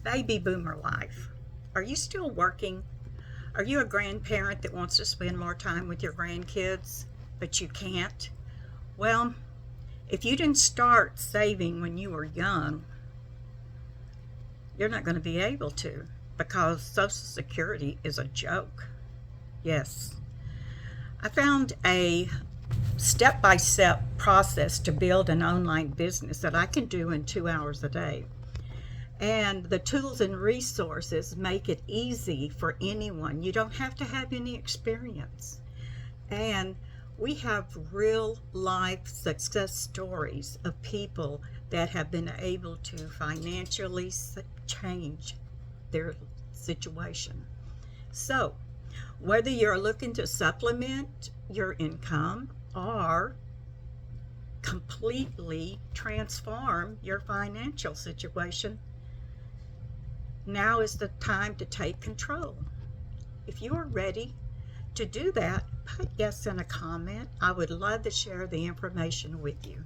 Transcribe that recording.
Baby boomer life. Are you still working? Are you a grandparent that wants to spend more time with your grandkids, but you can't? Well, if you didn't start saving when you were young, you're not going to be able to because Social Security is a joke. Yes. I found a step by step process to build an online business that I can do in 2 hours a day. And the tools and resources make it easy for anyone. You don't have to have any experience. And we have real life success stories of people that have been able to financially change their situation. So, whether you're looking to supplement your income or completely transform your financial situation, now is the time to take control. If you are ready to do that, put yes in a comment. I would love to share the information with you.